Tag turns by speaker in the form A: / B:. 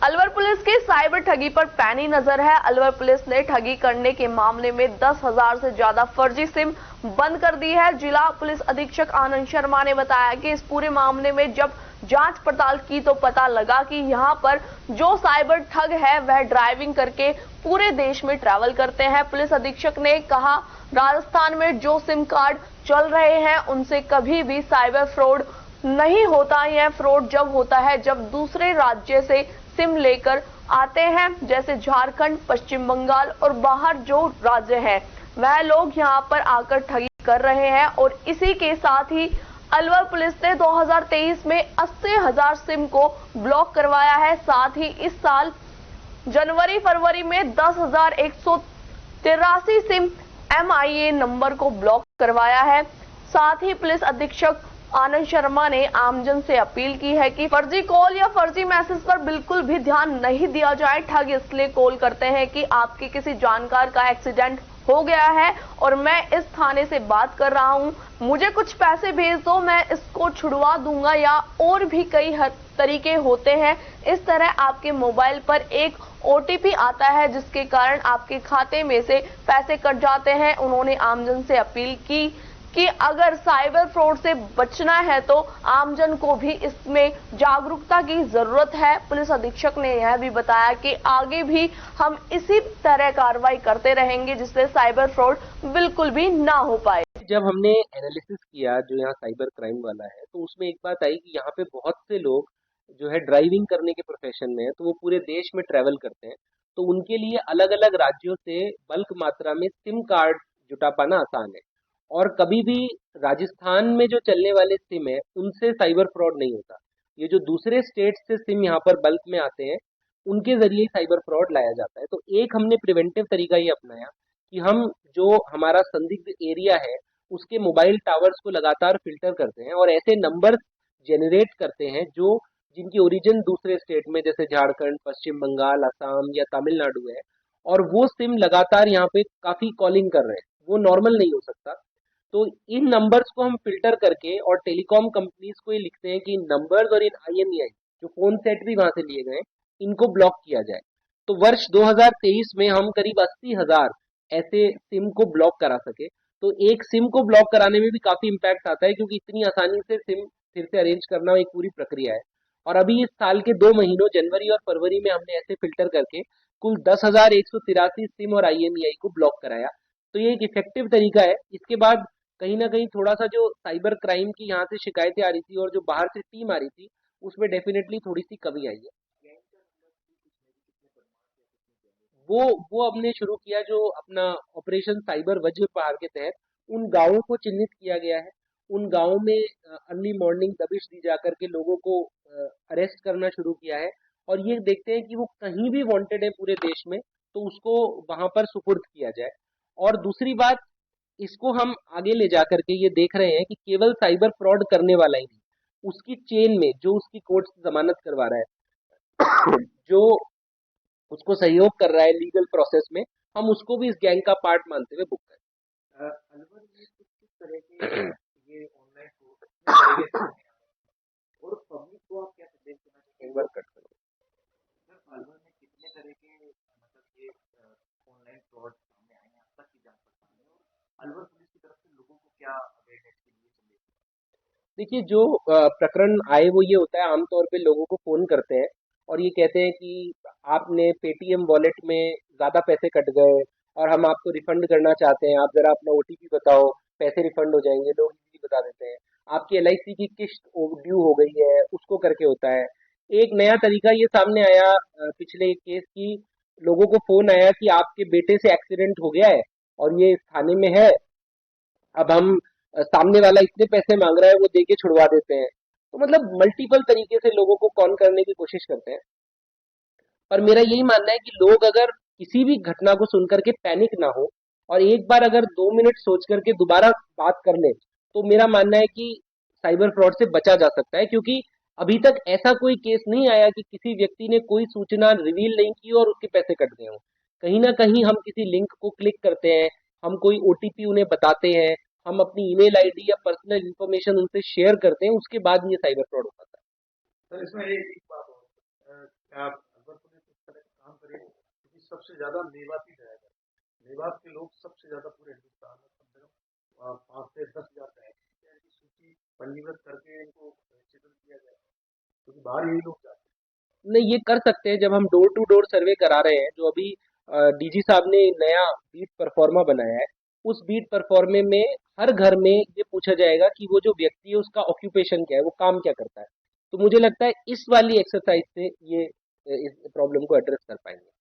A: Alwar police की cyber ठगी पर पैनी नजर है। अलवर पुलिस ने ठगी करने के मामले में 10,000 से ज्यादा फर्जी सिम बंद कर दी है। जिला पुलिस अधीक्षक आनंद शर्मा ने बताया कि इस पूरे मामले में जब जांच पड़ताल की तो पता लगा कि यहां पर जो साइबर ठग है वह ड्राइविंग करके पूरे देश में ट्रैवल करते हैं। पुलिस अधीक्षक ने कहा, राजस्थान में जो सिम कार्ड चल रहे हैं उनसे कभी भी साइबर फ्रॉड नहीं होता। यह फ्रॉड जब होता है जब दूसरे राज्य से सिम लेकर आते हैं, जैसे झारखंड, पश्चिम बंगाल और बाहर जो राज्य हैं वह लोग यहां पर आकर ठगी कर रहे हैं। और इसी के साथ ही अलवर पुलिस ने 2023 में 80,000 सिम को ब्लॉक करवाया है। साथ ही इस साल जनवरी फरवरी में 10,183 सिम MIA नंबर को ब्लॉक करवाया है। साथ ही पुलिस अधीक्षक आनंद शर्मा ने आमजन से अपील की है कि फर्जी कॉल या फर्जी मैसेज पर बिल्कुल भी ध्यान नहीं दिया जाए। ठग इसलिए कॉल करते हैं कि आपके किसी जानकार का एक्सीडेंट हो गया है और मैं इस थाने से बात कर रहा हूं, मुझे कुछ पैसे भेज दो, मैं इसको छुड़वा दूंगा, या और भी कई तरीके होते हैं। इस तरह आपके मोबाइल पर एक OTP आता है जिसके कारण आपके खाते में से पैसे कट जाते हैं। उन्होंने आमजन से अपील की कि अगर साइबर फ्रॉड से बचना है तो आमजन को भी इसमें जागरूकता की जरूरत है। पुलिस अधीक्षक ने यह भी बताया कि आगे भी हम इसी तरह कार्रवाई करते रहेंगे जिससे साइबर फ्रॉड बिल्कुल भी ना हो पाए।
B: जब हमने एनालिसिस किया जो यहाँ साइबर क्राइम वाला है, तो उसमें एक बात आई कि यहाँ पे बहुत से लोग जो है ड्राइविंग करने के प्रोफेशन में है, तो वो पूरे देश में ट्रैवल करते हैं। तो उनके लिए अलग अलग राज्यों से बल्क मात्रा में सिम कार्ड जुटा पाना आसान है। और कभी भी राजस्थान में जो चलने वाले सिम है उनसे साइबर फ्रॉड नहीं होता। ये जो दूसरे स्टेट से सिम यहाँ पर बल्क में आते हैं उनके जरिए ही साइबर फ्रॉड लाया जाता है। तो एक हमने प्रिवेंटिव तरीका ये अपनाया कि हम जो हमारा संदिग्ध एरिया है उसके मोबाइल टावर्स को लगातार फिल्टर करते हैं और ऐसे नंबर जनरेट करते हैं जो जिनकी ओरिजिन दूसरे स्टेट में जैसे झारखंड, पश्चिम बंगाल, असम या तमिलनाडु है, और वो सिम लगातार यहाँ पे काफी कॉलिंग कर रहे हैं, वो नॉर्मल नहीं हो सकता। तो इन नंबर्स को हम फिल्टर करके और टेलीकॉम कंपनीज को ये लिखते हैं कि इन नंबर्स और इन IMEI जो फोन सेट भी वहां से लिए गए इनको ब्लॉक किया जाए। तो वर्ष 2023 में हम करीब 80,000 ऐसे सिम को ब्लॉक करा सके। तो एक सिम को ब्लॉक कराने में भी काफी इम्पैक्ट आता है क्योंकि इतनी आसानी से सिम फिर से अरेंज करना एक पूरी प्रक्रिया है। और अभी इस साल के 2 महीनों जनवरी और फरवरी में हमने ऐसे फिल्टर करके कुल 10,183 सिम और IMEI को ब्लॉक कराया। तो ये एक इफेक्टिव तरीका है। इसके बाद कहीं ना कहीं थोड़ा सा जो साइबर क्राइम की यहाँ से शिकायतें आ रही थी और जो बाहर से टीम आ रही थी उसमें डेफिनेटली थोड़ी सी कमी आई है। वो हमने शुरू किया जो अपना ऑपरेशन साइबर वज्र पहाड़ के तहत उन गांवों को चिन्हित किया गया है। उन गांवों में अर्ली मॉर्निंग दबिश दी जाकर के लोगों को अरेस्ट करना शुरू किया है और ये देखते हैं कि वो कहीं भी वांटेड है पूरे देश में तो उसको वहां पर सुपुर्द किया जाए। और दूसरी बात, इसको हम आगे ले जाकर के ये देख रहे हैं कि केवल साइबर फ्रॉड करने वाला ही नहीं, उसकी चेन में जो उसकी कोर्ट से जमानत करवा रहा है जो उसको सहयोग कर रहा है लीगल प्रोसेस में, हम उसको भी इस गैंग का पार्ट मानते हुए बुक करें।
C: अलवर में किस तरह के ये ऑनलाइन फ्रॉड किस तरीके से होने आ रहे हैं और पब्लिक को आप क्या संदेश देना चाहेंगे?
B: एक बार कट करो।
C: सर, अलवर में कितने तरह के मतलब ये ऑनलाइन फ्रॉड सामने आए हैं अब तक की जांच पड़ताल में, और अलवर पुलिस की तरफ से लोगों को क्या अवेयरनेस के लिए संदेश देना?
B: देखिए, जो प्रकरण आए वो ये होता है, आमतौर पे लोगों को फोन करते हैं और ये कहते हैं कि आपने पेटीएम वॉलेट में ज्यादा पैसे कट गए और हम आपको रिफंड करना चाहते हैं, आप जरा अपना OTP बताओ, पैसे रिफंड हो जाएंगे। लोग इजीली बता देते हैं। आपकी LIC की किस्त ड्यू हो गई है, उसको करके होता है। एक नया तरीका ये सामने आया पिछले एक केस की, लोगों को फोन आया कि आपके बेटे से एक्सीडेंट हो गया है और ये इस थाने में है, अब हम सामने वाला इतने पैसे मांग रहा है, वो दे के छुड़वा देते हैं। तो मतलब मल्टीपल तरीके से लोगों को कॉन करने की कोशिश करते हैं। पर मेरा यही मानना है कि लोग अगर किसी भी घटना को सुनकर के पैनिक ना हो और एक बार अगर 2 मिनट सोच करके दोबारा बात कर ले, तो मेरा मानना है कि साइबर फ्रॉड से बचा जा सकता है। क्योंकि अभी तक ऐसा कोई केस नहीं आया कि किसी व्यक्ति ने कोई सूचना रिवील नहीं की और उसके पैसे कट गए हों। कहीं ना कहीं हम किसी लिंक को क्लिक करते हैं, हम कोई OTP उन्हें बताते हैं, हम अपनी ईमेल ID या पर्सनल इंफॉर्मेशन उनसे शेयर करते हैं, उसके बाद ये साइबर फ्रॉड हो पाता है।
C: सर, इसमें एक बात और, क्या अलवर
D: सबसे ज्यादा मेवाती ड्राइवर, मेवात के लोग सबसे ज्यादा पूरे हिंदुस्तान में कम से कम 5 से 10 हजार ड्राइवर की सूची पंजीकृत करके इनको रजिस्ट्रेशन किया गया है, क्योंकि बाहर यही लोग जाते हैं।
B: नहीं, ये कर सकते हैं। जब हम डोर टू डोर सर्वे करा रहे हैं, जो अभी डीजी साहब ने नया बीट परफॉर्मा बनाया है, उस बीट परफॉर्मे में हर घर में ये पूछा जाएगा कि वो जो व्यक्ति है उसका ऑक्यूपेशन क्या है, वो काम क्या करता है। तो मुझे लगता है इस वाली एक्सरसाइज से ये इस प्रॉब्लम को एड्रेस कर पाएंगे।